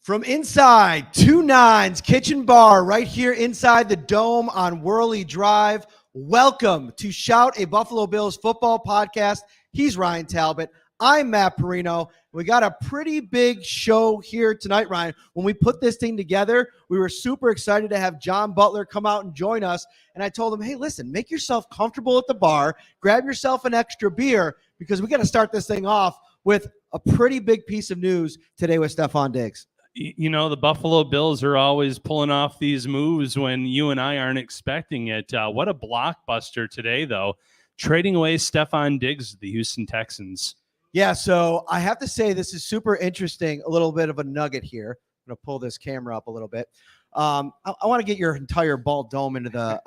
From inside 29's Kitchen Bar right here inside the Dome on Worley Drive, welcome to Shout, a Buffalo Bills football podcast. He's Ryan Talbot. I'm Matt Parrino. We got a pretty big show here tonight, Ryan. When we put this thing together, we were super excited to have John Butler come out and join us. And I told him, hey, listen, make yourself comfortable at the bar, grab yourself an extra beer, because we got to start this thing off with a pretty big piece of news today with Stefon Diggs. You know, the Buffalo Bills are always pulling off these moves when you and I aren't expecting it. What a blockbuster today, though. Trading away Stefon Diggs to the Houston Texans. Yeah, so I have to say this is super interesting, a little bit of a nugget here. I'm going to pull this camera up a little bit. I want to get your entire bald dome into the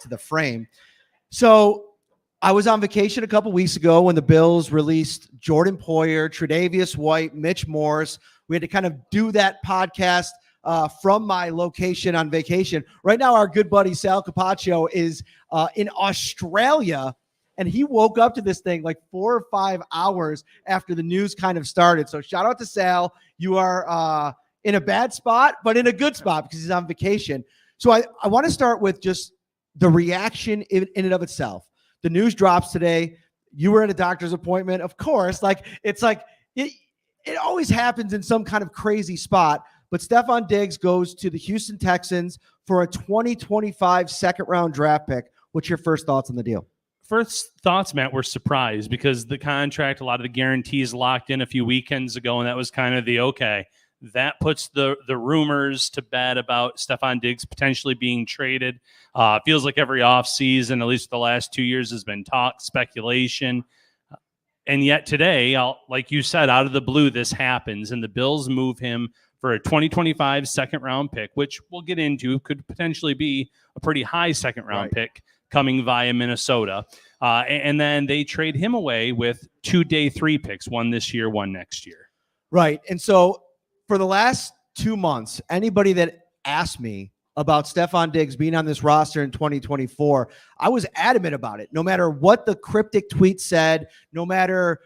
to the frame. So I was on vacation a couple weeks ago when the Bills released Jordan Poyer, Tre'Davious White, Mitch Morse. We had to kind of do that podcast from my location on vacation. Right now, our good buddy Sal Capaccio is in Australia, and he woke up to this thing like 4 or 5 hours after the news kind of started. So shout out to Sal. You are in a bad spot, but in a good spot because he's on vacation. So I want to start with just the reaction in and of itself. The news drops today. You were at a doctor's appointment, of course. It always happens in some kind of crazy spot, but Stefon Diggs goes to the Houston Texans for a 2025 second-round draft pick. What's your first thoughts on the deal? First thoughts, Matt, were surprised because the contract, a lot of the guarantees locked in a few weekends ago, and that was kind of the okay. That puts the rumors to bed about Stefon Diggs potentially being traded. Feels like every offseason, at least the last 2 years, has been talk, speculation. And yet today, like you said, out of the blue, this happens, and the Bills move him for a 2025 second-round pick, which we'll get into, could potentially be a pretty high second-round pick coming via Minnesota. And then they trade him away with 2 day 3 picks, one this year, one next year. Right. And so for the last 2 months, anybody that asked me about Stefon Diggs being on this roster in 2024, I was adamant about it. No matter what the cryptic tweet said, no matter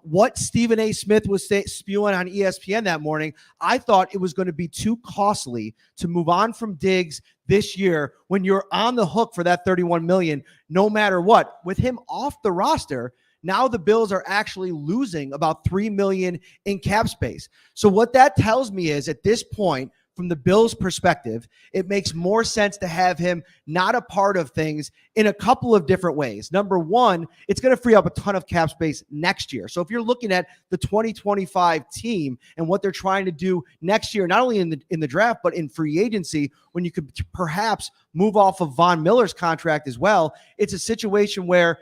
what Stephen A. Smith was spewing on ESPN that morning, I thought it was going to be too costly to move on from Diggs this year when you're on the hook for that $31 million, no matter what. With him off the roster, now the Bills are actually losing about $3 million in cap space. So what that tells me is at this point, from the Bills' perspective, it makes more sense to have him not a part of things in a couple of different ways. Number one, it's going to free up a ton of cap space next year. So if you're looking at the 2025 team and what they're trying to do next year, not only in the draft, but in free agency, when you could perhaps move off of Von Miller's contract as well, it's a situation where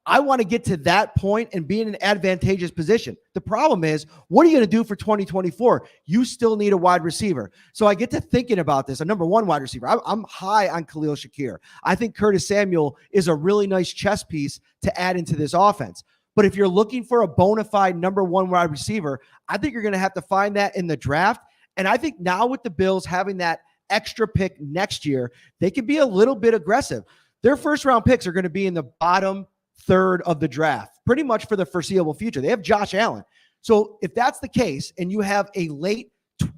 I want to get to that point and be in an advantageous position. The problem is, what are you going to do for 2024? You still need a wide receiver. So I get to thinking about this. A number one wide receiver. I'm high on Khalil Shakir. I think Curtis Samuel is a really nice chess piece to add into this offense. But if you're looking for a bona fide number one wide receiver, I think you're going to have to find that in the draft. And I think now with the Bills having that extra pick next year, they can be a little bit aggressive. Their first round picks are going to be in the bottom third of the draft, pretty much for the foreseeable future. They have Josh Allen. So if that's the case and you have a late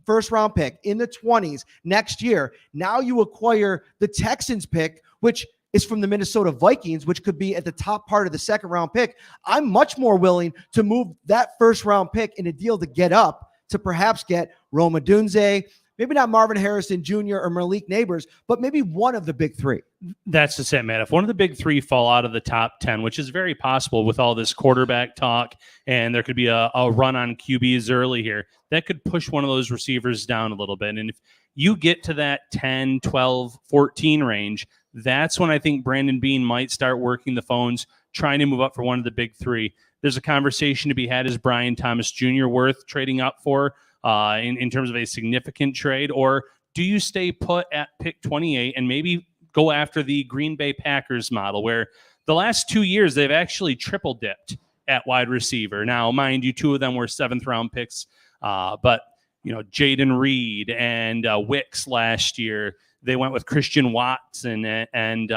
first round pick in the 20s next year, now you acquire the Texans pick, which is from the Minnesota Vikings, which could be at the top part of the second round pick. I'm much more willing to move that first round pick in a deal to get up to perhaps get Rome Odunze, maybe not Marvin Harrison Jr. or Malik Neighbors, but maybe one of the big three. That's just it, man. If one of the big three fall out of the top 10, which is very possible with all this quarterback talk, and there could be a run on QBs early here, that could push one of those receivers down a little bit. And if you get to that 10, 12, 14 range, that's when I think Brandon Beane might start working the phones, trying to move up for one of the big three. There's a conversation to be had. Is Brian Thomas Jr. worth trading up for? In terms of a significant trade, or do you stay put at pick 28 and maybe go after the Green Bay Packers model, where the last 2 years they've actually triple dipped at wide receiver? Now, mind you, 2 of them were 7th round picks, but Jaden Reed and Wicks last year, they went with Christian Watson and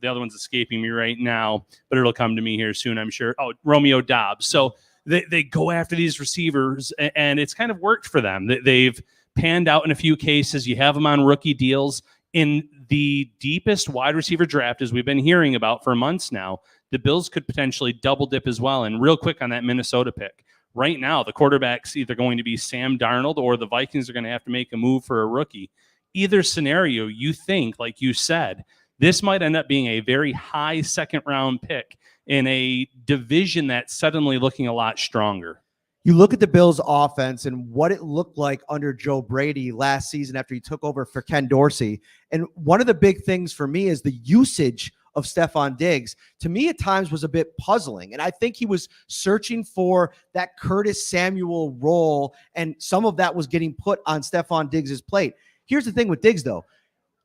the other one's escaping me right now, but it'll come to me here soon, I'm sure. Oh, Romeo Doubs. So they go after these receivers, and it's kind of worked for them. They've panned out in a few cases. You have them on rookie deals. In the deepest wide receiver draft, as we've been hearing about for months now, the Bills could potentially double dip as well. And real quick on that Minnesota pick, right now, the quarterback's either going to be Sam Darnold or the Vikings are going to have to make a move for a rookie. Either scenario, you think, like you said, this might end up being a very high second-round pick in a division that's suddenly looking a lot stronger. You look at the Bills' offense and what it looked like under Joe Brady last season after he took over for Ken Dorsey. And one of the big things for me is the usage of Stefon Diggs, to me at times was a bit puzzling. And I think he was searching for that Curtis Samuel role, and some of that was getting put on Stefon Diggs' plate. Here's the thing with Diggs, though.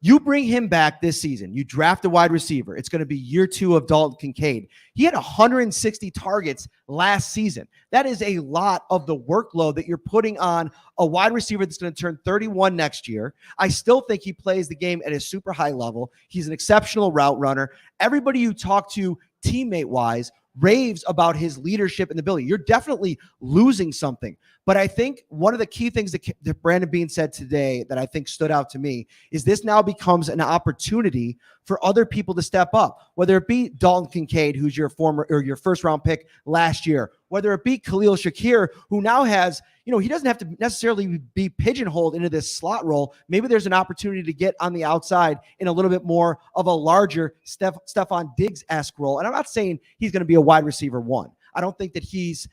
You bring him back this season. You draft a wide receiver. It's going to be year 2 of Dalton Kincaid. He had 160 targets last season. That is a lot of the workload that you're putting on a wide receiver that's going to turn 31 next year. I still think he plays the game at a super high level. He's an exceptional route runner. Everybody you talk to teammate-wise raves about his leadership and ability. You're definitely losing something. But I think one of the key things that Brandon Beane said today that I think stood out to me is this now becomes an opportunity for other people to step up, whether it be Dalton Kincaid, who's your former or your first round pick last year, whether it be Khalil Shakir, who now has, he doesn't have to necessarily be pigeonholed into this slot role. Maybe there's an opportunity to get on the outside in a little bit more of a larger Stefon Diggs-esque role. And I'm not saying he's going to be a wide receiver 1. I don't think that he's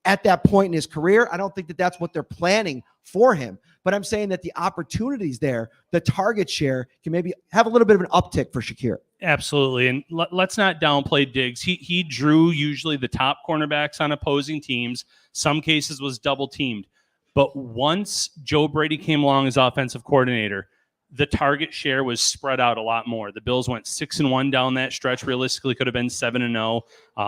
at that point in his career. I don't think that that's what they're planning for him. But I'm saying that the opportunities there, the target share, can maybe have a little bit of an uptick for Shakir. Absolutely. And let's not downplay Diggs. He drew usually the top cornerbacks on opposing teams. Some cases was double teamed. But once Joe Brady came along as offensive coordinator, the target share was spread out a lot more. The Bills went 6-1 down that stretch. Realistically, could have been 7-0.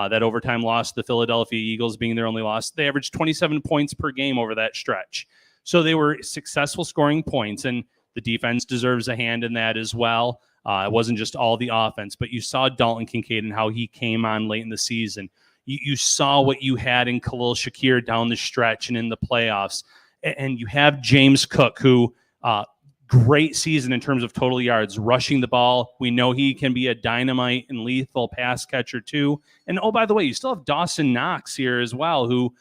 That overtime loss to the Philadelphia Eagles being their only loss. They averaged 27 points per game over that stretch. So they were successful scoring points, and the defense deserves a hand in that as well. It wasn't just all the offense, but you saw Dalton Kincaid and how he came on late in the season. You saw what you had in Khalil Shakir down the stretch and in the playoffs. And you have James Cook, who great season in terms of total yards, rushing the ball. We know he can be a dynamite and lethal pass catcher too. And oh, by the way, you still have Dawson Knox here as well, who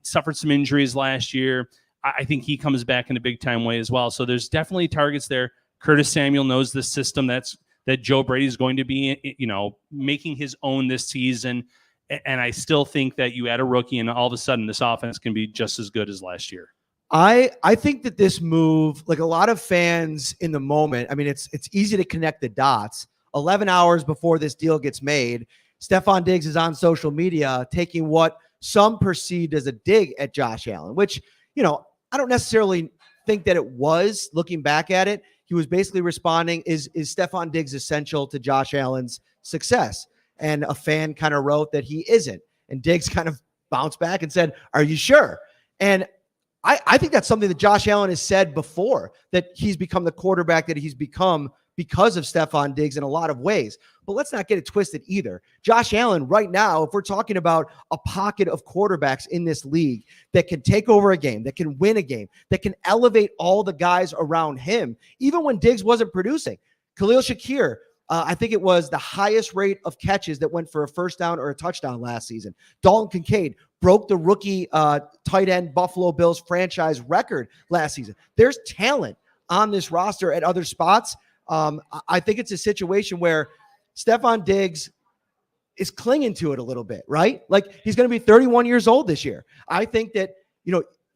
suffered some injuries last year. I think he comes back in a big time way as well. So there's definitely targets there. Curtis Samuel knows the system that Joe Brady is going to be, making his own this season. And I still think that you add a rookie and all of a sudden this offense can be just as good as last year. I think that this move, like a lot of fans in the moment, I mean, it's easy to connect the dots. 11 hours before this deal gets made, Stefon Diggs is on social media taking what some perceived as a dig at Josh Allen, which, I don't necessarily think that it was. Looking back at it, he was basically responding, is Stefon Diggs essential to Josh Allen's success? And a fan kind of wrote that he isn't. And Diggs kind of bounced back and said, are you sure? And I think that's something that Josh Allen has said before, that he's become the quarterback that he's become because of Stefon Diggs in a lot of ways. But let's not get it twisted either. Josh Allen right now, if we're talking about a pocket of quarterbacks in this league that can take over a game, that can win a game, that can elevate all the guys around him, even when Diggs wasn't producing. Khalil Shakir, I think it was the highest rate of catches that went for a first down or a touchdown last season. Dalton Kincaid broke the rookie tight end Buffalo Bills franchise record last season. There's talent on this roster at other spots. I think it's a situation where Stefon Diggs is clinging to it a little bit, right? Like, he's going to be 31 years old this year. I think that,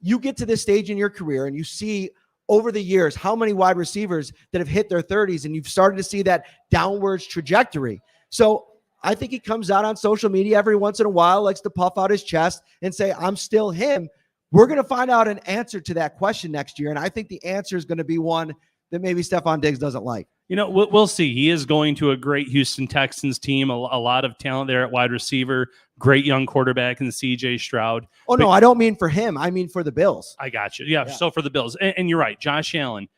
you get to this stage in your career and you see over the years how many wide receivers that have hit their 30s, and you've started to see that downwards trajectory. So I think he comes out on social media every once in a while, likes to puff out his chest and say, I'm still him. We're going to find out an answer to that question next year. And I think the answer is going to be one that maybe Stefon Diggs doesn't like. We'll see. He is going to a great Houston Texans team, a lot of talent there at wide receiver, great young quarterback in CJ Stroud. Oh, no, I don't mean for him. I mean for the Bills. I got you. Yeah. So for the Bills. And you're right. Josh Allen,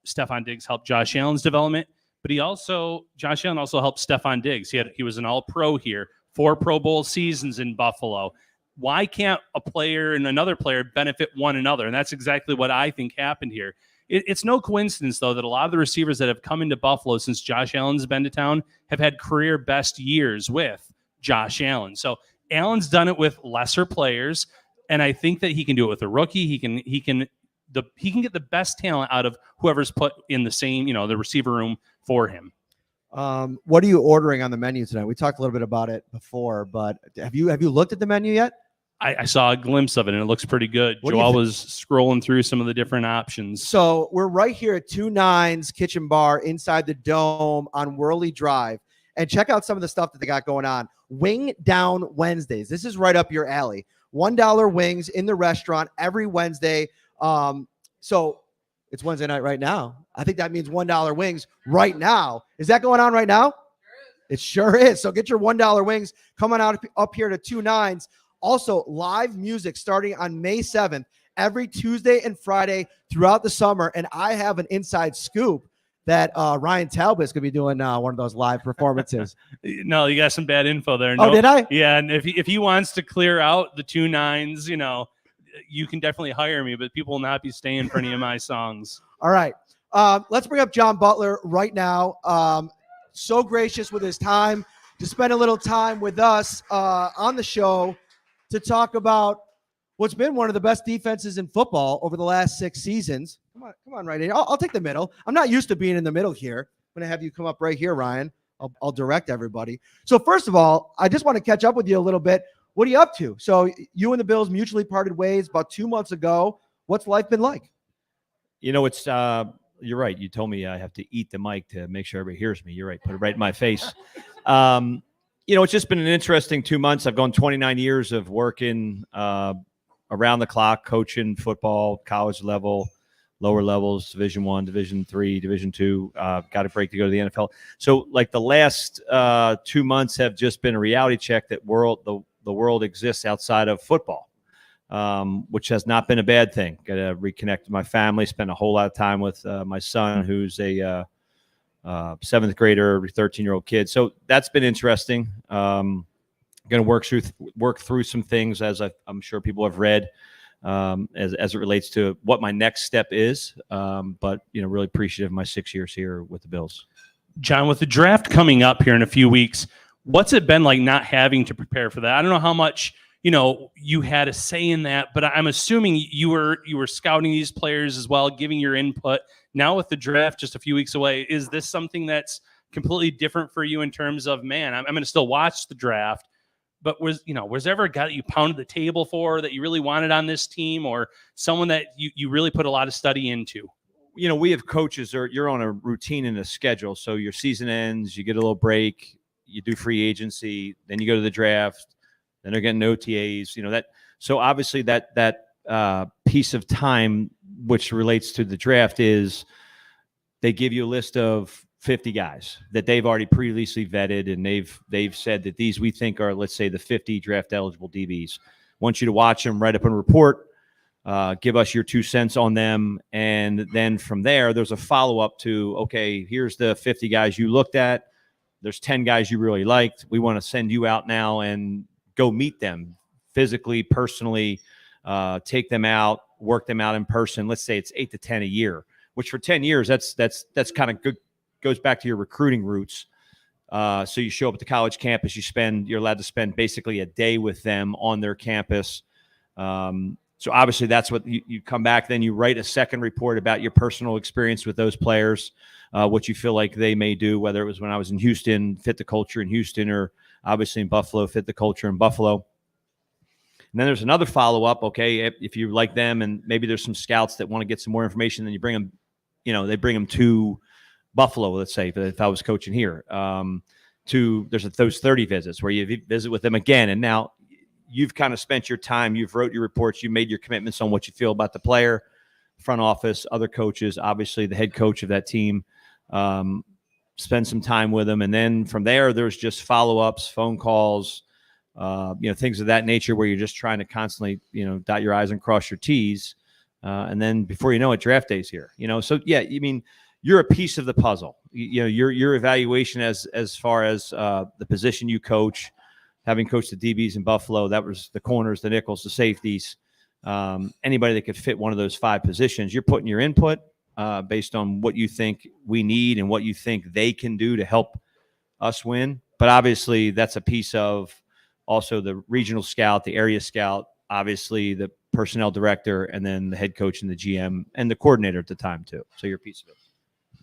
Stefon Diggs helped Josh Allen's development, but Josh Allen also helped Stefon Diggs. He was an all-pro here, 4 Pro Bowl seasons in Buffalo. why can't a player and another player benefit one another? And that's exactly what I think happened here. It's no coincidence, though, that a lot of the receivers that have come into Buffalo since Josh Allen's been to town have had career best years with Josh Allen. So Allen's done it with lesser players, and I think that he can do it with a rookie. He can get the best talent out of whoever's put in the same, the receiver room for him. What are you ordering on the menu tonight? We talked a little bit about it before, but have you looked at the menu yet? I saw a glimpse of it, and it looks pretty good. Joel was scrolling through some of the different options. So we're right here at 2-9's Kitchen Bar inside the Dome on Worley Drive. And check out some of the stuff that they got going on. Wing Down Wednesdays. This is right up your alley. $1 wings in the restaurant every Wednesday. So it's Wednesday night right now. I think that means $1 wings right now. Is that going on right now? It sure is. So get your $1 wings. Come on out up here to 2-9's. Also, live music starting on May 7th, every Tuesday and Friday throughout the summer. And I have an inside scoop that Ryan Talbot is going to be doing one of those live performances. No, you got some bad info there. No, did I? Yeah, and if he wants to clear out the 2-9's, you can definitely hire me, but people will not be staying for any of my songs. All right. Let's bring up John Butler right now. So gracious with his time to spend a little time with us on the show to talk about what's been one of the best defenses in football over the last 6 seasons. Come on, right here. I'll take the middle. I'm not used to being in the middle here. I'm going to have you come up right here, Ryan. I'll direct everybody. So first of all, I just want to catch up with you a little bit. What are you up to? So you and the Bills mutually parted ways about 2 months ago. What's life been like? It's you're right. You told me I have to eat the mic to make sure everybody hears me. You're right. Put it right in my face. It's just been an interesting 2 months. I've gone 29 years of working around the clock, coaching football, college level, lower levels, Division I, Division III, Division II. Got a break to go to the NFL. So like the last 2 months have just been a reality check that the world exists outside of football, which has not been a bad thing. Got to reconnect with my family, spend a whole lot of time with my son, who's a 7th grader, 13-year-old kid. So that's been interesting. Going to work through some things, as I'm sure people have read, as it relates to what my next step is. But really appreciative of my 6 years here with the Bills. John, with the draft coming up here in a few weeks, what's it been like not having to prepare for that? I don't know how much you had a say in that, but I'm assuming you were scouting these players as well, giving your input. Now with the draft just a few weeks away, is this something that's completely different for you in terms of, man, I'm going to still watch the draft, but was there ever a guy that you pounded the table for that you really wanted on this team, or someone that you really put a lot of study into? We have coaches, or you're on a routine and a schedule. So your season ends, you get a little break, you do free agency, then you go to the draft, then they're getting OTAs, that. So obviously that piece of time, which relates to the draft, is they give you a list of 50 guys that they've already previously vetted, and they've said that these we think are, let's say, the 50 draft eligible DBs. Want you to watch them, write up a report, give us your 2 cents on them, and then from there, there's a follow-up to, okay, here's the 50 guys you looked at. There's 10 guys you really liked. We want to send you out now and go meet them physically, personally, take them out, work them out in person. Let's say it's 8 to 10 a year, which for 10 years, that's kind of good. Goes back to your recruiting roots. So you show up at the college campus, you're allowed to spend basically a day with them on their campus. So obviously that's what you come back, then you write a second report about your personal experience with those players, what you feel like they may do, whether it was when I was in Houston, fit the culture in Houston, or obviously in Buffalo, fit the culture in Buffalo. And then there's another follow-up, okay, if you like them and maybe there's some scouts that want to get some more information, then you bring them, they bring them to Buffalo, let's say, if I was coaching here, there's those 30 visits where you visit with them again. And now you've kind of spent your time, you've wrote your reports, you made your commitments on what you feel about the player, front office, other coaches, obviously the head coach of that team, spend some time with them. And then from there, there's just follow-ups, phone calls, things of that nature where you're just trying to constantly, dot your I's and cross your T's. And then before you know it, draft day's here, So yeah, you're a piece of the puzzle. Your evaluation as far as the position you coach, having coached the DBs in Buffalo, that was the corners, the nickels, the safeties, anybody that could fit one of those 5 positions. You're putting your input based on what you think we need and what you think they can do to help us win. But obviously that's a piece of also the regional scout, the area scout, obviously the personnel director, and then the head coach and the GM and the coordinator at the time too. So you're a piece of it.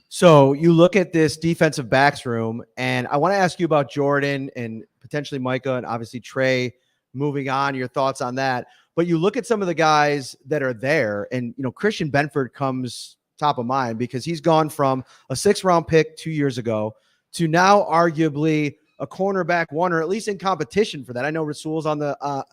So you look at this defensive backs room, and I want to ask you about Jordan and potentially Micah and obviously Trey moving on, your thoughts on that. But you look at some of the guys that are there, and, Christian Benford comes top of mind because he's gone from a 6th-round pick 2 years ago to now arguably a cornerback 1, or at least in competition for that. I know Rasul's on the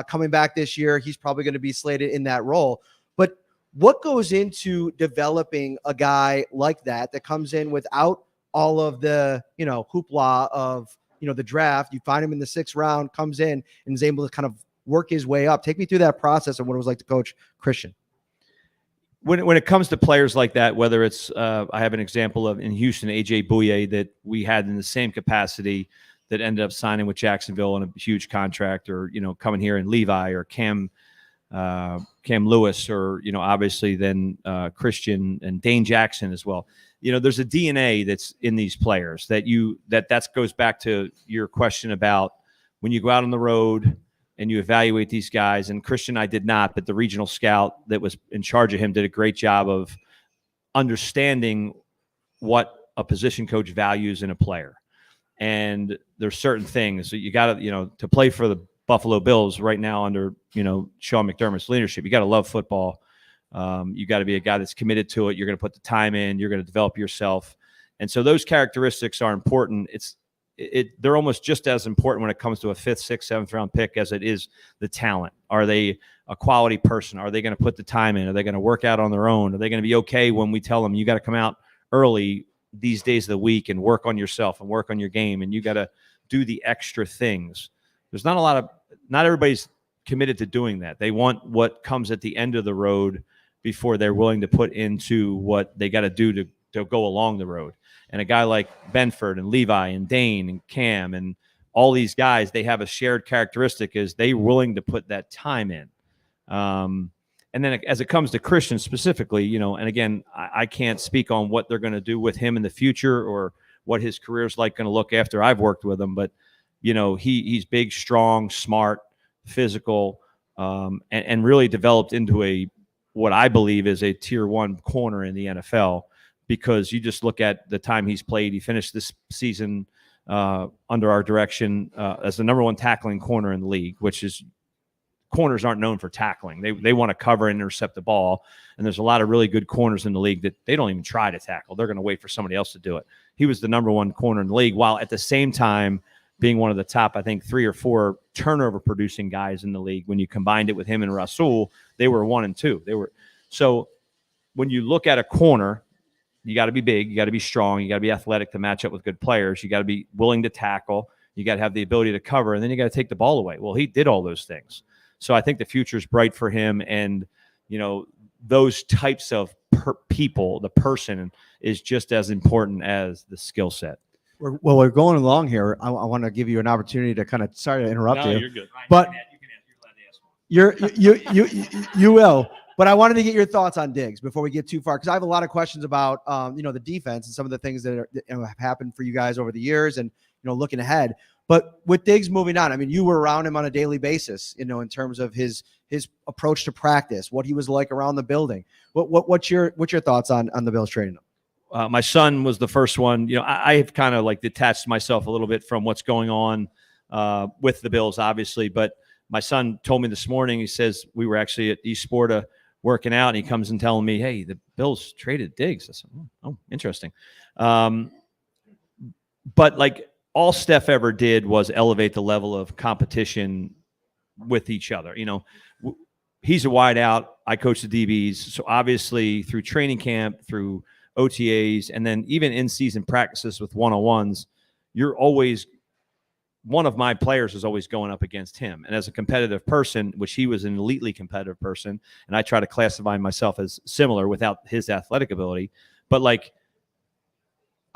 coming back this year. He's probably going to be slated in that role. But what goes into developing a guy like that comes in without all of the, hoopla of, the draft? You find him in the 6th round, comes in and is able to kind of work his way up. Take me through that process of what it was like to coach Christian. When it comes to players like that, whether it's I have an example of in Houston, AJ Bouye, that we had in the same capacity that ended up signing with Jacksonville on a huge contract, or coming here in Levi, or Cam Lewis, or obviously then Christian and Dane Jackson as well. There's a DNA that's in these players that goes back to your question about when you go out on the road and you evaluate these guys. And Christian, I did not, but the regional scout that was in charge of him did a great job of understanding what a position coach values in a player. And there's certain things that you got to, to play for the Buffalo Bills right now under, Sean McDermott's leadership. You got to love football. You got to be a guy that's committed to it. You're going to put the time in. You're going to develop yourself. And so those characteristics are important. They're almost just as important when it comes to a 5th, 6th, 7th round pick as it is the talent. Are they a quality person? Are they going to put the time in? Are they going to work out on their own? Are they going to be okay when we tell them you got to come out early these days of the week and work on yourself and work on your game, and you got to do the extra things? There's not everybody's committed to doing that. They want what comes at the end of the road before they're willing to put into what they got to do to go along the road. And a guy like Benford and Levi and Dane and Cam and all these guys, they have a shared characteristic, is they willing to put that time in. And then as it comes to Christian specifically, and again, I can't speak on what they're going to do with him in the future or what his career's like going to look after I've worked with him. But, he's big, strong, smart, physical, and really developed into what I believe is a tier 1 corner in the NFL, because you just look at the time he's played. He finished this season under our direction as the number 1 tackling corner in the league, which is, corners aren't known for tackling. They want to cover and intercept the ball. And there's a lot of really good corners in the league that they don't even try to tackle. They're going to wait for somebody else to do it. He was the number 1 corner in the league, while at the same time being one of the top, I think, 3 or 4 turnover producing guys in the league. When you combined it with him and Rasul, they were 1 and 2. So when you look at a corner, you got to be big, you got to be strong, you got to be athletic to match up with good players, you got to be willing to tackle, you got to have the ability to cover, and then you got to take the ball away. Well, he did all those things. So I think the future is bright for him, and those types of people, the person, is just as important as the skill set. We're going along here. I want to give you an opportunity to kind of, sorry to interrupt you. No, you're good. But you will. But I wanted to get your thoughts on Diggs before we get too far, because I have a lot of questions about the defense and some of the things that have happened for you guys over the years, and looking ahead. But with Diggs moving on, I mean, you were around him on a daily basis, in terms of his approach to practice, what he was like around the building. What's your thoughts on the Bills trading him? My son was the first one. I've kind of like detached myself a little bit from what's going on with the Bills, obviously. But my son told me this morning, he says, we were actually at East Sporta working out, and he comes and telling me, hey, the Bills traded Diggs. I said, oh, interesting. But like, all Steph ever did was elevate the level of competition with each other. He's a wide out. I coach the DBs. So obviously through training camp, through OTAs, and then even in-season practices with one-on-ones, one of my players is always going up against him. And as a competitive person, which he was an elitely competitive person, and I try to classify myself as similar without his athletic ability, but like,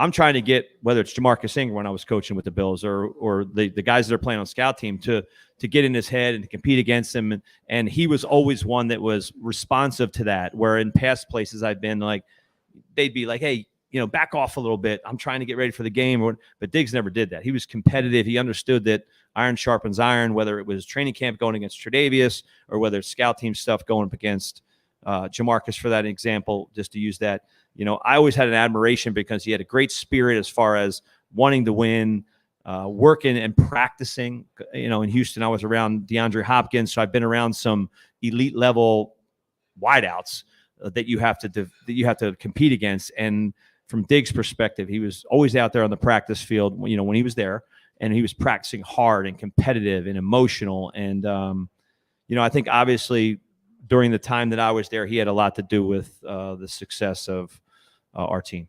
I'm trying to get, whether it's Jamarcus Singer when I was coaching with the Bills or the guys that are playing on scout team to get in his head and to compete against him. And he was always one that was responsive to that, where in past places I've been, like, they'd be like, hey, back off a little bit. I'm trying to get ready for the game. But Diggs never did that. He was competitive. He understood that iron sharpens iron, whether it was training camp going against Tre'Davious or whether it's scout team stuff going up against Jamarcus, for that example, just to use that. I always had an admiration because he had a great spirit as far as wanting to win, working and practicing. In Houston, I was around DeAndre Hopkins, so I've been around some elite level wideouts that you have to compete against. And from Diggs' perspective, he was always out there on the practice field, when he was there, and he was practicing hard and competitive and emotional. And I think obviously during the time that I was there, he had a lot to do with the success of our team.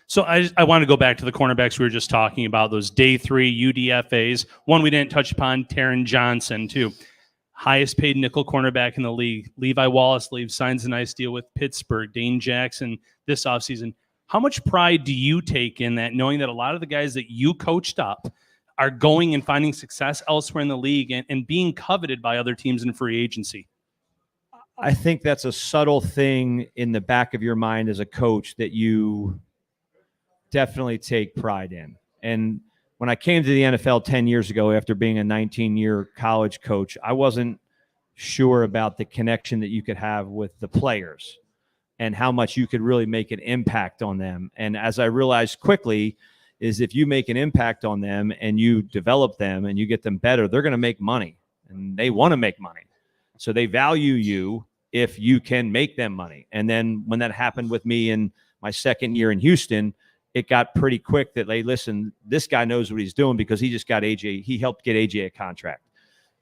So I want to go back to the cornerbacks we were just talking about, those day 3 UDFAs. One we didn't touch upon, Taron Johnson, too. Highest paid nickel cornerback in the league. Levi Wallace signs a nice deal with Pittsburgh. Dane Jackson this offseason. How much pride do you take in that, knowing that a lot of the guys that you coached up are going and finding success elsewhere in the league and being coveted by other teams in free agency? I think that's a subtle thing in the back of your mind as a coach that you definitely take pride in. And when I came to the NFL 10 years ago, after being a 19-year college coach, I wasn't sure about the connection that you could have with the players and how much you could really make an impact on them. And as I realized quickly, is if you make an impact on them and you develop them and you get them better, they're going to make money, and they want to make money. So they value you if you can make them money. And then when that happened with me in my second year in Houston, it got pretty quick that, hey, listen, this guy knows what he's doing because he just got AJ. He helped get AJ a contract.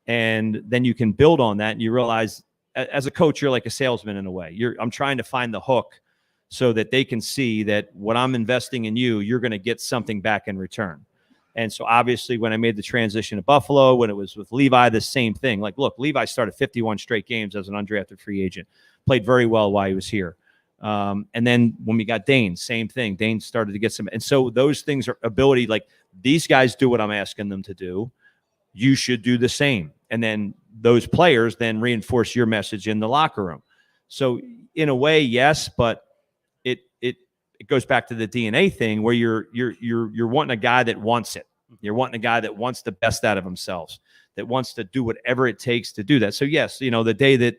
And then you can build on that, and you realize as a coach, you're like a salesman in a way. I'm trying to find the hook so that they can see that what I'm investing in you, you're going to get something back in return. And so obviously when I made the transition to Buffalo, when it was with Levi, the same thing. Like, look, Levi started 51 straight games as an undrafted free agent, played very well while he was here. And then when we got Dane, same thing. Dane started to get some. And so those things are ability, like these guys do what I'm asking them to do. You should do the same. And then those players then reinforce your message in the locker room. So in a way, yes, but it goes back to the DNA thing where you're wanting a guy that wants it. You're wanting a guy that wants the best out of themselves, that wants to do whatever it takes to do that. So yes, the day that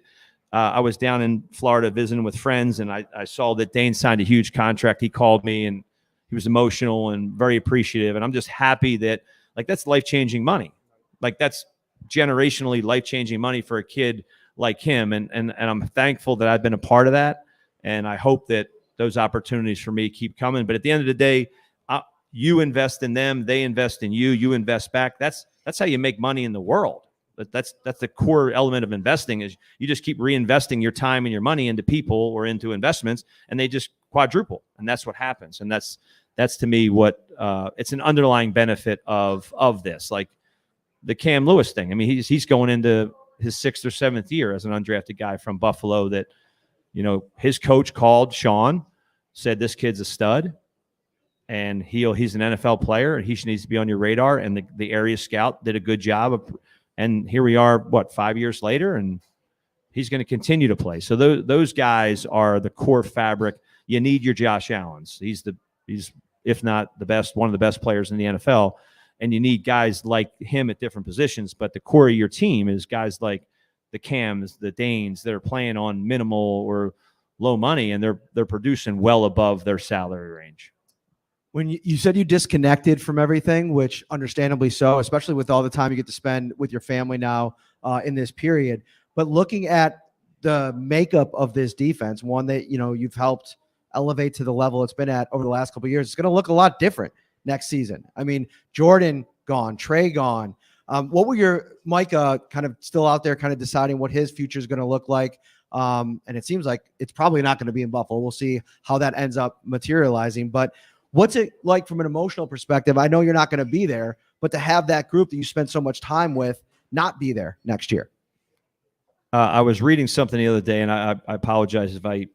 I was down in Florida visiting with friends and I saw that Dane signed a huge contract, he called me and he was emotional and very appreciative. And I'm just happy that, like, that's life-changing money. Like, that's generationally life-changing money for a kid like him. And I'm thankful that I've been a part of that. And I hope that those opportunities for me keep coming. But at the end of the day, you invest in them, they invest in you, you invest back. That's how you make money in the world. That's the core element of investing, is you just keep reinvesting your time and your money into people or into investments, and they just quadruple. And that's what happens. And that's to me what it's an underlying benefit of this. Like the Cam Lewis thing. I mean, he's going into his 6th or 7th year as an undrafted guy from Buffalo that, his coach called Sean, said this kid's a stud and he's an NFL player and he needs to be on your radar. And the area scout did a good job and here we are, 5 years later, and he's going to continue to play. So those guys are the core fabric. You need your Josh Allens. He's if not the best, one of the best players in the NFL. And you need guys like him at different positions. But the core of your team is guys like the Cams, the Danes that are playing on minimal or low money, and they're producing well above their salary range. When you said you disconnected from everything, which understandably so, especially with all the time you get to spend with your family now in this period, but looking at the makeup of this defense, one that, you've helped elevate to the level it's been at over the last couple of years, it's going to look a lot different next season. I mean, Jordan gone, Trey gone. What were Micah kind of still out there kind of deciding what his future is going to look like? And it seems like it's probably not going to be in Buffalo. We'll see how that ends up materializing. But what's it like from an emotional perspective? I know you're not going to be there, but to have that group that you spend so much time with not be there next year. I was reading something the other day, and I apologize if I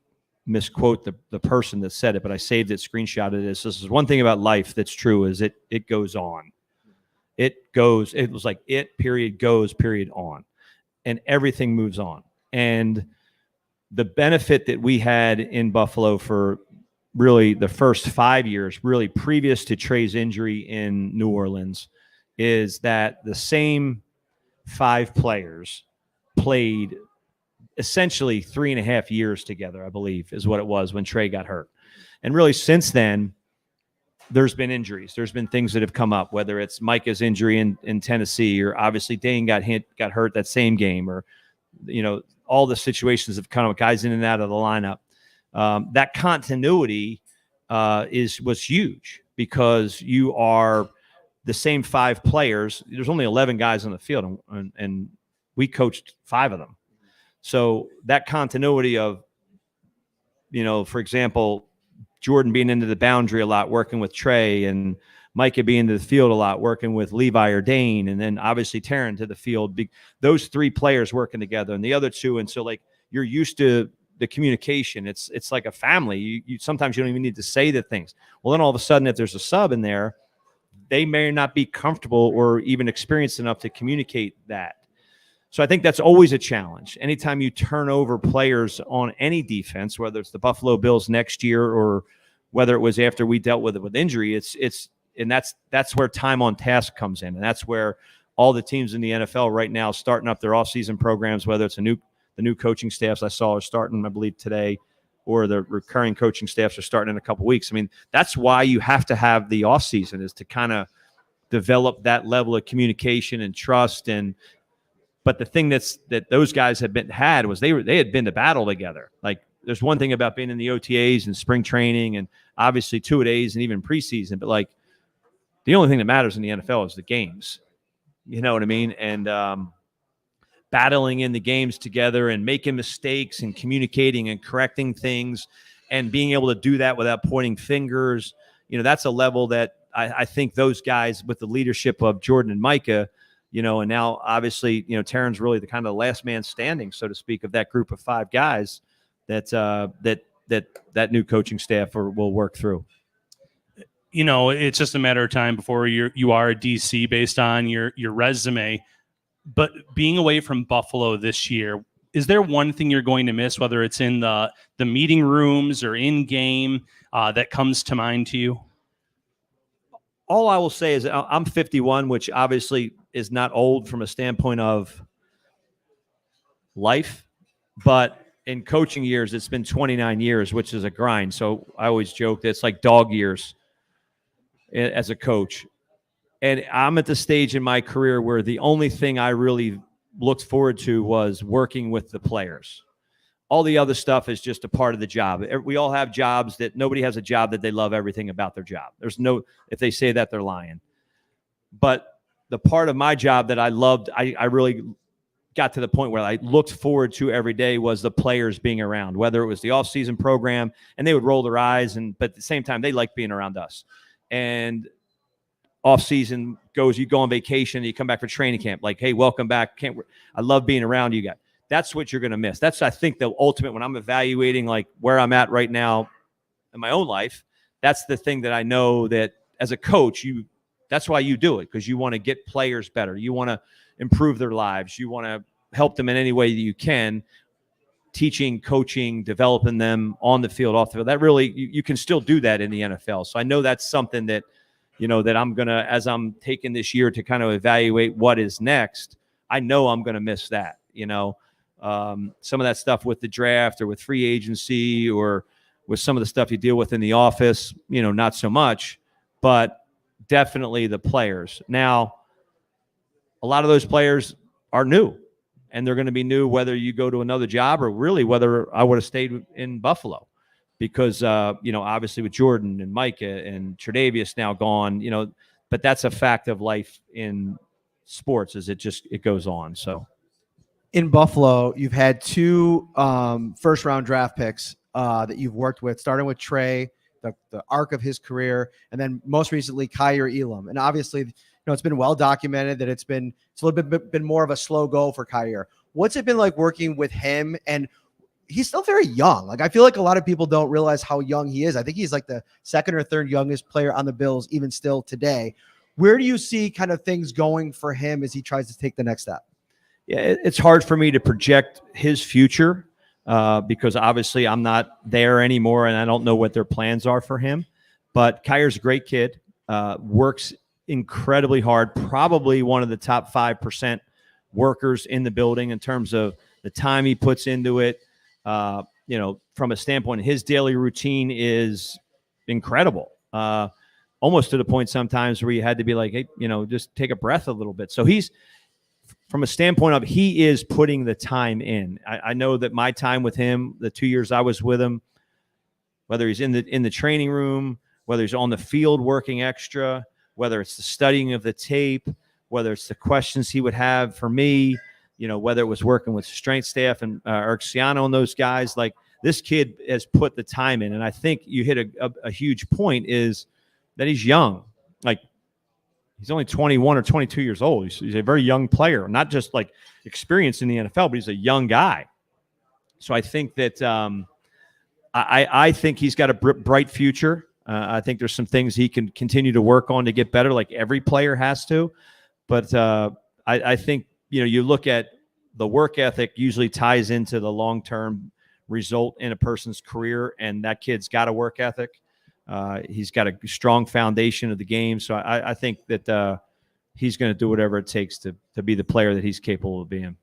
misquote the person that said it, but I saved it, screenshotted it. This is one thing about life that's true is it goes on. It was like period goes period on, and everything moves on. And the benefit that we had in Buffalo for really the first 5 years, really previous to Trey's injury in New Orleans, is that the same 5 players played essentially 3.5 years together, I believe, is what it was when Trey got hurt. And really since then, there's been injuries. There's been things that have come up, whether it's Micah's injury in Tennessee, or obviously Dane got hurt that same game, or, all the situations of kind of guys in and out of the lineup. That continuity was huge, because you are the same 5 players. There's only 11 guys on the field, and we coached 5 of them. So that continuity of, for example, Jordan being into the boundary a lot, working with Trey, and Micah being into the field a lot, working with Levi or Dane, and then obviously Taron to the field. Those 3 players working together, and the other 2. And so, like, you're used to the communication. It's like a family. You sometimes you don't even need to say the things. Well, then all of a sudden, if there's a sub in there, they may not be comfortable or even experienced enough to communicate that. So I think that's always a challenge. Anytime you turn over players on any defense, whether it's the Buffalo Bills next year or whether it was after we dealt with it with injury, and that's where time on task comes in. And that's where all the teams in the NFL right now starting up their offseason programs, whether it's the new coaching staffs I saw are starting, I believe, today, or the recurring coaching staffs are starting in a couple of weeks. I mean, that's why you have to have the offseason, is to kind of develop that level of communication and trust. But the thing that those guys had was they had been to battle together. Like, there's one thing about being in the OTAs and spring training and obviously 2-a-days and even preseason, but like, the only thing that matters in the NFL is the games. You know what I mean? And battling in the games together and making mistakes and communicating and correcting things and being able to do that without pointing fingers, that's a level that I think those guys, with the leadership of Jordan and Micah, and now obviously, Taron's really the kind of the last man standing, so to speak, of that group of 5 guys that new coaching staff will work through. It's just a matter of time before you are a DC based on your resume. But being away from Buffalo this year, is there one thing you're going to miss, whether it's in the meeting rooms or in game, that comes to mind to you? All I will say is I'm 51, which obviously is not old from a standpoint of life, but in coaching years, it's been 29 years, which is a grind. So I always joke that it's like dog years as a coach. And I'm at the stage in my career where the only thing I really looked forward to was working with the players. All the other stuff is just a part of the job. We all have jobs that nobody has a job that they love everything about their job. If they say that, they're lying. But the part of my job that I loved, I really got to the point where I looked forward to every day was the players being around, whether it was the off-season program, and they would roll their eyes, but at the same time, they liked being around us. And off-season goes, you go on vacation, and you come back for training camp, like, hey, welcome back. I love being around you guys. That's what you're going to miss. That's, I think, the ultimate, when I'm evaluating like where I'm at right now in my own life, that's the thing that I know that as a coach, that's why you do it, because you want to get players better. You want to improve their lives. You want to help them in any way that you can, teaching, coaching, developing them on the field, off the field. That really, you can still do that in the NFL. So I know that's something that, that I'm going to, as I'm taking this year to kind of evaluate what is next, I know I'm going to miss that, some of that stuff with the draft or with free agency or with some of the stuff you deal with in the office, not so much, but definitely the players. Now, a lot of those players are new, and they're going to be new whether you go to another job or really whether I would have stayed in Buffalo, because, obviously with Jordan and Micah and Tre'Davious now gone, but that's a fact of life in sports, is it goes on. So in Buffalo, you've had 2 first-round draft picks that you've worked with, starting with Trey, the arc of his career, and then most recently Kaiir Elam. And obviously, it's been well documented that it's a little bit more of a slow go for Kaiir. What's it been like working with him? And he's still very young. Like, I feel like a lot of people don't realize how young he is. I think he's like the second or third youngest player on the Bills, even still today. Where do you see kind of things going for him as he tries to take the next step? Yeah, it's hard for me to project his future because obviously I'm not there anymore and I don't know what their plans are for him. But Kyer's a great kid, works incredibly hard, probably one of the top 5% workers in the building in terms of the time he puts into it. From a standpoint, his daily routine is incredible. Almost to the point sometimes where you had to be like, hey, just take a breath a little bit. So he's, from a standpoint of, he is putting the time in. I know that my time with him, the 2 years I was with him, whether he's in the training room, whether he's on the field working extra, whether it's the studying of the tape, whether it's the questions he would have for me, whether it was working with strength staff and Urxiano and those guys, like, this kid has put the time in. And I think you hit a huge point, is that he's young. Like, he's only 21 or 22 years old. He's a very young player, not just like experienced in the NFL, but he's a young guy. So I think that I think he's got a bright future. I think there's some things he can continue to work on to get better, like every player has to. But I think, you look at the work ethic usually ties into the long-term result in a person's career, and that kid's got a work ethic. He's got a strong foundation of the game. So I think that he's going to do whatever it takes to be the player that he's capable of being.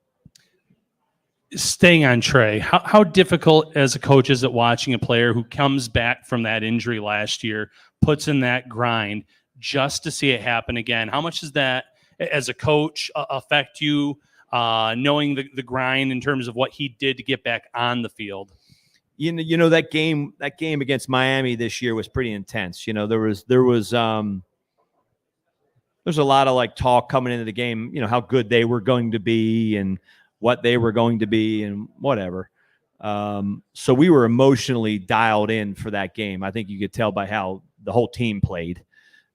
Staying on Trey, how difficult as a coach is it watching a player who comes back from that injury last year, puts in that grind just to see it happen again? How much does that, as a coach, affect you, knowing the grind in terms of what he did to get back on the field? That game against Miami this year was pretty intense. There was a lot of like talk coming into the game, how good they were going to be and what they were going to be and whatever. So we were emotionally dialed in for that game. I think you could tell by how the whole team played.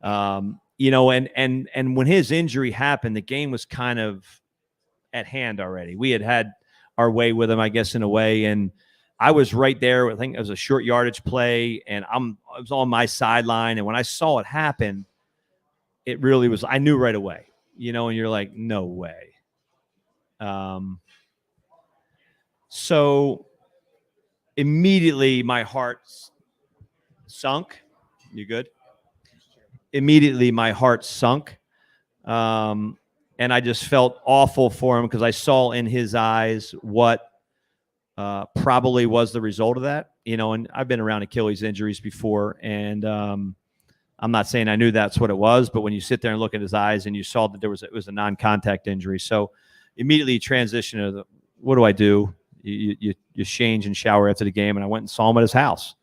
And when his injury happened, the game was kind of at hand already. We had our way with him, I guess, in a way, and I was right there. I think it was a short yardage play, and I was on my sideline. And when I saw it happen, it really was, I knew right away, and you're like, no way. So immediately my heart sunk. You good? Immediately my heart sunk. And I just felt awful for him because I saw in his eyes what probably was the result of that, and I've been around Achilles injuries before, and I'm not saying I knew that's what it was, but when you sit there and look at his eyes and you saw that it was a non-contact injury. So immediately transition to what do I do? You change and shower after the game, and I went and saw him at his house,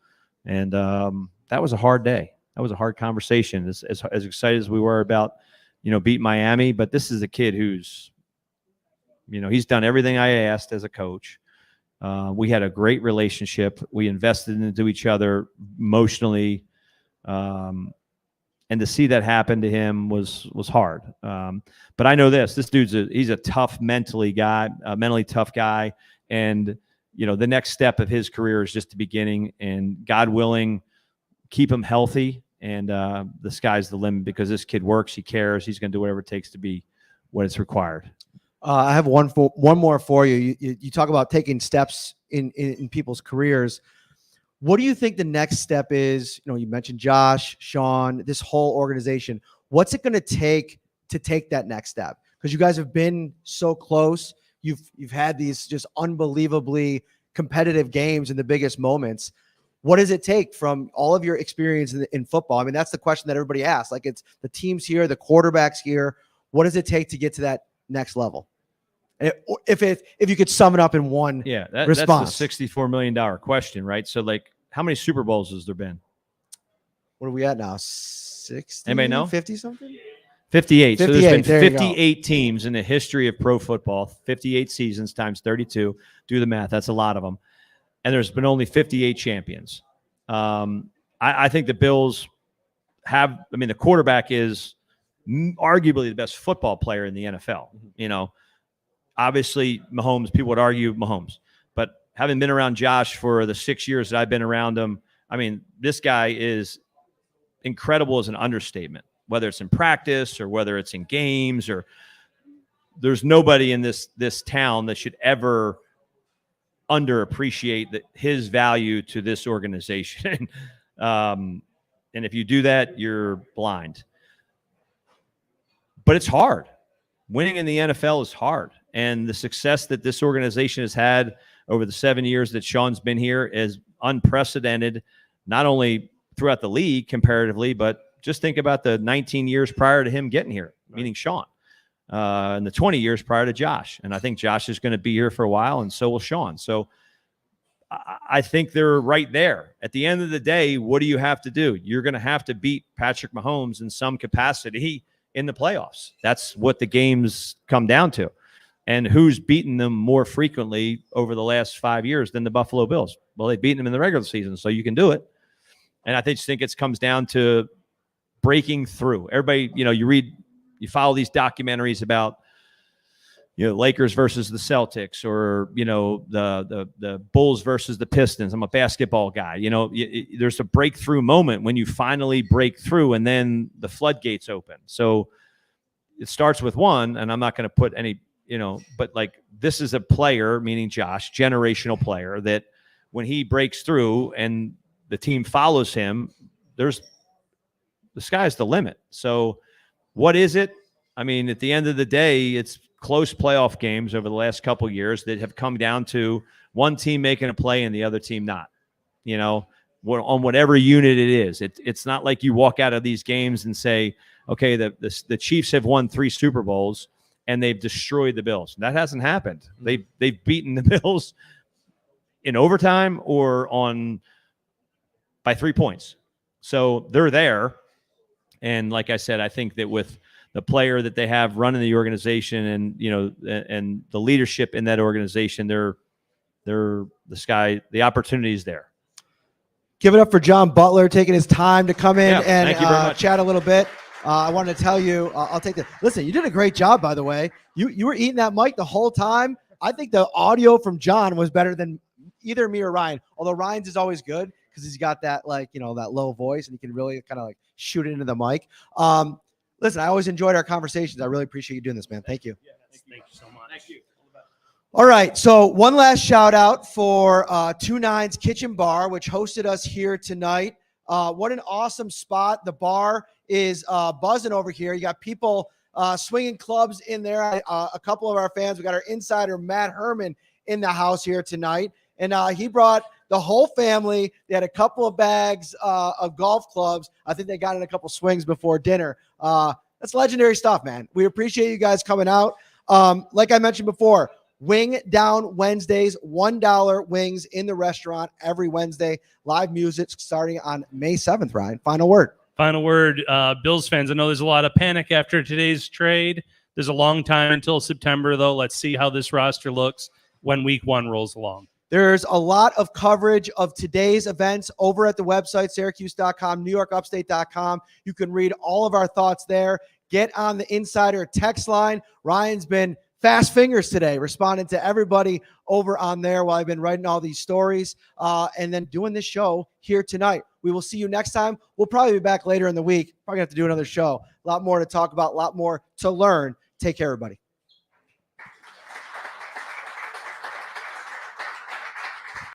and that was a hard day. That was a hard conversation. As excited as we were about, beat Miami, but this is a kid who's, he's done everything I asked as a coach. We had a great relationship. We invested into each other emotionally. And to see that happen to him was hard. But I know this dude's he's a tough mentally tough guy. And, the next step of his career is just the beginning, and God willing, keep him healthy. And the sky's the limit, because this kid works, he cares, he's going to do whatever it takes to be what is required. I have one more for you. You talk about taking steps in people's careers. What do you think the next step is? You mentioned Josh, Sean, this whole organization. What's it going to take that next step? Because you guys have been so close. You've had these just unbelievably competitive games in the biggest moments. What does it take from all of your experience in football? I mean, that's the question that everybody asks. Like, it's the teams here, the quarterbacks here. What does it take to get to that next level? If you could sum it up in one response. That's the $64 million question, right? So, like, how many Super Bowls has there been? What are we at now? 60? Anybody know? 50 something? 58. So there's been 58 teams in the history of pro football, 58 seasons times 32. Do the math. That's a lot of them. And there's been only 58 champions. I think the Bills the quarterback is arguably the best football player in the NFL. Obviously Mahomes, people would argue Mahomes, but having been around Josh for the 6 years that I've been around him, I mean, this guy is incredible as an understatement, whether it's in practice or whether it's in games, or there's nobody in this town that should ever underappreciate his value to this organization. And if you do that, you're blind. But it's hard. Winning in the NFL is hard. And the success that this organization has had over the 7 years that Sean's been here is unprecedented, not only throughout the league comparatively, but just think about the 19 years prior to him getting here, meaning Sean, and the 20 years prior to Josh. And I think Josh is going to be here for a while, and so will Sean. So I think they're right there. At the end of the day, what do you have to do? You're going to have to beat Patrick Mahomes in some capacity in the playoffs. That's what the games come down to. And who's beaten them more frequently over the last 5 years than the Buffalo Bills? Well, they've beaten them in the regular season, so you can do it. And I just think it comes down to breaking through. Everybody, you follow these documentaries about, Lakers versus the Celtics, or, the Bulls versus the Pistons. I'm a basketball guy. There's a breakthrough moment when you finally break through, and then the floodgates open. So it starts with one, and I'm not going to put any, but like, this is a player, meaning Josh, generational player, that when he breaks through and the team follows him, the sky's the limit. So what is it? I mean, at the end of the day, it's close playoff games over the last couple of years that have come down to one team making a play and the other team not, on whatever unit it is. It's not like you walk out of these games and say, okay, the Chiefs have won 3 Super Bowls and they've destroyed the Bills. That hasn't happened. They've beaten the Bills in overtime or by 3 points. So they're there. And like I said, I think that with the player that they have running the organization and, and the leadership in that organization, the opportunity is there. Give it up for John Butler taking his time to come in and chat a little bit. I wanted to tell you, I'll take that. Listen, you did a great job, by the way. You were eating that mic the whole time. I think the audio from John was better than either me or Ryan, although Ryan's is always good because he's got that, that low voice and he can really kind of shoot it into the mic. Listen, I always enjoyed our conversations. I really appreciate you doing this, man. Thank you. Yeah, thank you so much. Thank you. All right. So one last shout out for 29's Kitchen Bar, which hosted us here tonight. What an awesome spot. The bar is buzzing over here. You got people swinging clubs in there. A couple of our fans, we got our insider, Matt Herman, in the house here tonight. And he brought the whole family. They had a couple of bags of golf clubs. I think they got in a couple swings before dinner. That's legendary stuff, man. We appreciate you guys coming out. Like I mentioned before, Wing Down Wednesdays, $1 wings in the restaurant every Wednesday. Live music starting on May 7th, Ryan. Final word. Final word, Bills fans. I know there's a lot of panic after today's trade. There's a long time until September, though. Let's see how this roster looks when week 1 rolls along. There's a lot of coverage of today's events over at the website, Syracuse.com, NewYorkUpstate.com. You can read all of our thoughts there. Get on the insider text line. Ryan's been fast fingers today, responding to everybody over on there while I've been writing all these stories and then doing this show here tonight. We will see you next time. We'll probably be back later in the week. Probably have to do another show. A lot more to talk about, a lot more to learn. Take care, everybody.